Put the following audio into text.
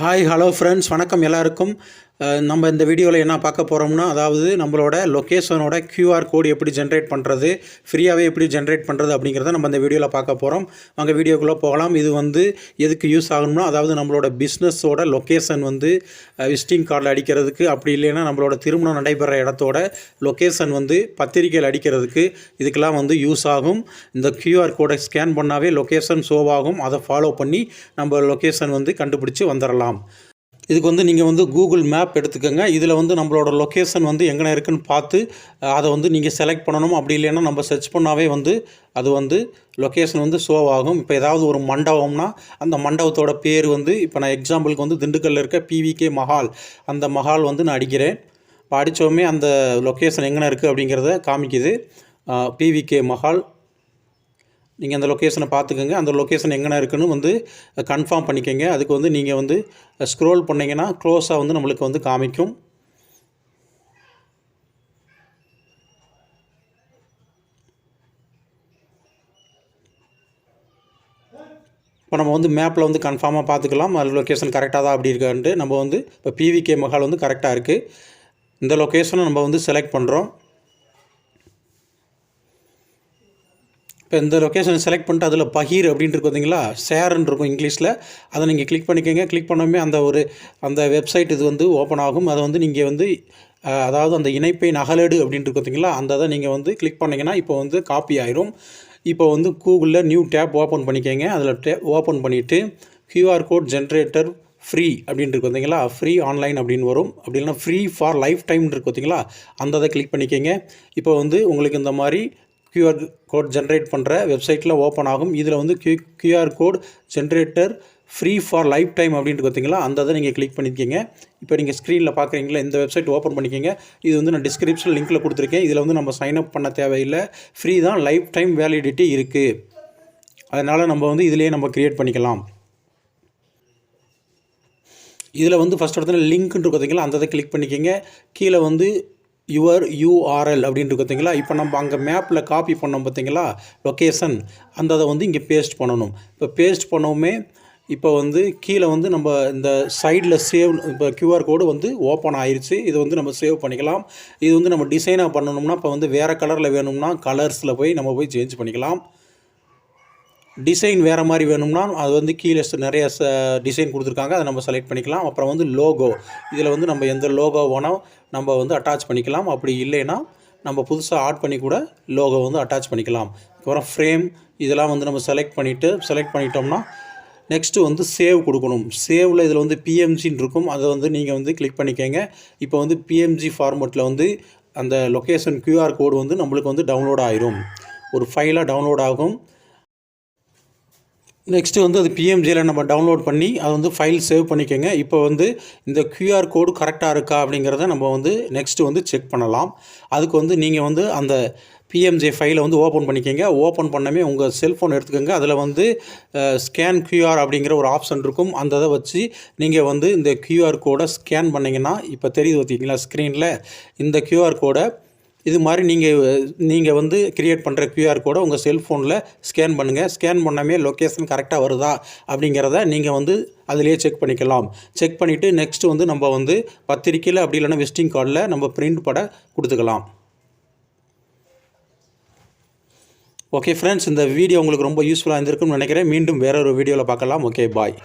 Hi hello friends, வணக்கம் எல்லாருக்கும். நம்ம இந்த வீடியோவில் என்ன பார்க்க போகிறோம்னா, அதாவது நம்மளோட லொக்கேஷனோட QR கோடு எப்படி ஜென்ரேட் பண்ணுறது, ஃப்ரீயாகவே எப்படி ஜென்ரேட் பண்ணுறது அப்படிங்கிறத நம்ம இந்த வீடியோவில் பார்க்க போகிறோம். அங்கே வீடியோக்குள்ளே போகலாம். இது எதுக்கு யூஸ் ஆகணும்னா, அதாவது நம்மளோட பிஸ்னஸோட லொக்கேஷன் விசிட்டிங் கார்டில் அடிக்கிறதுக்கு, அப்படி இல்லைன்னா நம்மளோட திருமணம் நடைபெற இடத்தோட லொக்கேஷன் பத்திரிக்கையில் அடிக்கிறதுக்கு இதுக்கெல்லாம் யூஸ் ஆகும். இந்த QR கோடை ஸ்கேன் பண்ணாவே லொக்கேஷன் ஷோவாகும். அதை ஃபாலோ பண்ணி நம்ம லொக்கேஷன் கண்டுபிடிச்சி வந்துடலாம். இதுக்கு நீங்கள் கூகுள் மேப் எடுத்துக்கோங்க. இதில் நம்மளோட லொக்கேஷன் எங்கே இருக்குன்னு பார்த்து அதை நீங்கள் செலக்ட் பண்ணணும். அப்படி இல்லைன்னா நம்ம சர்ச் பண்ணாவே அது லொக்கேஷன் ஷோ ஆகும். இப்போ ஏதாவது ஒரு மண்டபம்னா அந்த மண்டபத்தோட பேர் இப்போ நான் எக்ஸாம்பிளுக்கு திண்டுக்கல்லில் இருக்க PVK மஹால், அந்த மஹால் நான் அடிக்கிறேன். இப்போ அடித்தோமே அந்த லொக்கேஷன் எங்கே இருக்குது அப்படிங்கிறத காமிக்குது. PVK மஹால், நீங்கள் அந்த லொக்கேஷனை பார்த்துக்கோங்க. அந்த லொக்கேஷன் எங்கே இருக்குன்னு கன்ஃபார்ம் பண்ணிக்கோங்க. அதுக்கு நீங்கள் ஸ்க்ரோல் பண்ணிங்கன்னா க்ளோஸாக நம்மளுக்கு காமிக்கும். இப்போ நம்ம மேப்பில் கன்ஃபார்மாக பார்த்துக்கலாம். அது லொக்கேஷன் கரெக்டாக தான் அப்படி இருக்கான்ட்டு. நம்ம இப்போ PVK மஹால் கரெக்டாக இருக்குது. இந்த லொக்கேஷனை நம்ம செலக்ட் பண்ணுறோம். இப்போ இந்த லொக்கேஷனை செலக்ட் பண்ணிட்டு அதில் பகீர் அப்படின்ட்டு இருக்கு பார்த்தீங்களா, ஷேர்ன்னு இருக்கும் இங்கிலீஷில். அதை நீங்கள் கிளிக் பண்ணிக்கோங்க. கிளிக் பண்ணோமே அந்த வெப்சைட் இது ஓப்பன் ஆகும். அதை நீங்கள் அதாவது அந்த இணைப்பை நகலெடு அப்படின்ட்டு இருக்கு பார்த்தீங்களா, அந்த இதை நீங்கள் கிளிக் பண்ணிங்கன்னா இப்போ காப்பி ஆயிரும். இப்போ கூகுளில் நியூ டேப் ஓப்பன் பண்ணிக்கோங்க. அதில் ஓப்பன் பண்ணிவிட்டு QR கோட் ஜென்ரேட்டர் ஃப்ரீ அப்படின்ட்டு இருக்கு பார்த்தீங்களா, ஃப்ரீ ஆன்லைன் அப்படின்னு வரும். அப்படி இல்லைனா ஃப்ரீ ஃபார் லைஃப் டைம்னு இருக்கு பார்த்தீங்களா, அந்த இதை கிளிக் பண்ணிக்கோங்க. இப்போ உங்களுக்கு இந்த மாதிரி QR கோட் ஜென்ரேட் பண்ணுற வெப்சைட்டில் ஓப்பன் ஆகும். இதில் QR code generator free for lifetime அப்படின்ட்டு பார்த்தீங்களா, அந்த இதை நீங்கள் கிளிக் பண்ணிக்கோங்க. இப்போ நீங்கள் ஸ்க்ரீனில் பார்க்குறீங்களா, இந்த வெப்சைட் ஓப்பன் பண்ணிக்கோங்க. இது நான் டிஸ்கிரிப்ஷன் லிங்க்கில் கொடுத்துருக்கேன். இதில் நம்ம சைன் அப் பண்ண தேவையில்லை. ஃப்ரீ தான், லைஃப் டைம் வேலிடிட்டி இருக்குது. அதனால் நம்ம இதிலேயே நம்ம க்ரியேட் பண்ணிக்கலாம். இதில் ஃபஸ்ட் இடத்துல லிங்க்ன்ட்டு பார்த்தீங்களா, அந்த இதை கிளிக் பண்ணிக்கோங்க. கீழே யுவர் URL அப்படின்ட்டு பார்த்தீங்களா, இப்போ நம்ம அங்கே மேப்பில் காப்பி பண்ணோம் பார்த்தீங்களா லொக்கேஷன், அந்த அதை இங்கே பேஸ்ட் பண்ணணும். இப்போ பேஸ்ட் பண்ணவுமே இப்போ கீழே நம்ம இந்த சைடில் சேவ், இப்போ QR கோடு ஓப்பன் ஆயிடுச்சு. இது நம்ம சேவ் பண்ணிக்கலாம். இது நம்ம டிசைனாக பண்ணணும்னா இப்போ வேறு கலரில் வேணும்னா கலர்ஸில் போய் நம்ம சேஞ்ச் பண்ணிக்கலாம். டிசைன் வேறு மாதிரி வேணும்னா அது கீழே நிறைய டிசைன் கொடுத்துருக்காங்க, அதை நம்ம செலக்ட் பண்ணிக்கலாம். அப்புறம் லோகோ, இதில் நம்ம எந்த லோகோ வேணால் நம்ம அட்டாச் பண்ணிக்கலாம். அப்படி இல்லைன்னா நம்ம புதுசாக ஆட் பண்ணி கூட லோகோ அட்டாச் பண்ணிக்கலாம். அப்புறம் ஃப்ரேம், இதெல்லாம் நம்ம செலக்ட் பண்ணிட்டோம்னா நெக்ஸ்ட்டு சேவ் கொடுக்கணும். சேவில் இதில் PNGன்னு இருக்கும், அதை நீங்கள் கிளிக் பண்ணிக்கோங்க. இப்போ PNG ஃபார்மேட்டில் அந்த லொக்கேஷன் QR கோடு நம்மளுக்கு டவுன்லோட் ஆயிரும். ஒரு ஃபைலாக டவுன்லோட் ஆகும். நெக்ஸ்ட்டு அது PNGயில் நம்ம டவுன்லோட் பண்ணி அதை ஃபைல் சேவ் பண்ணிக்கோங்க. இப்போ இந்த QR கோடு கரெக்டாக இருக்கா அப்படிங்கிறத நம்ம நெக்ஸ்ட்டு செக் பண்ணலாம். அதுக்கு நீங்கள் அந்த PNG ஃபைலை ஓப்பன் பண்ணிக்கோங்க. ஓப்பன் பண்ணவே உங்கள் செல்ஃபோன் எடுத்துக்கோங்க. அதில் ஸ்கேன் QR அப்படிங்கிற ஒரு ஆப்ஷன் இருக்கும். அந்த இதை வச்சு நீங்கள் இந்த QR கோடை ஸ்கேன் பண்ணிங்கன்னா இப்போ தெரியுது பார்த்தீங்களா ஸ்க்ரீனில், இந்த QR கோடை இது மாதிரி நீங்கள் க்ரியேட் பண்ணுற QR கோடை உங்கள் செல்ஃபோனில் ஸ்கேன் பண்ணுங்கள். ஸ்கேன் பண்ணாமே லொக்கேஷன் கரெக்டாக வருதா அப்படிங்கிறத நீங்கள் அதிலே செக் பண்ணிக்கலாம். செக் பண்ணிவிட்டு நெக்ஸ்ட்டு நம்ம பத்திரிக்கையில் அப்படி இல்லைன்னா விசிட்டிங் கார்டில் நம்ம பிரிண்ட் பட கொடுத்துக்கலாம். ஓகே ஃப்ரெண்ட்ஸ், இந்த வீடியோ உங்களுக்கு ரொம்ப யூஸ்ஃபுல்லாக இருந்திருக்குன்னு நினைக்கிறேன். மீண்டும் வேற ஒரு வீடியோவில் பார்க்கலாம். ஓகே, பாய்.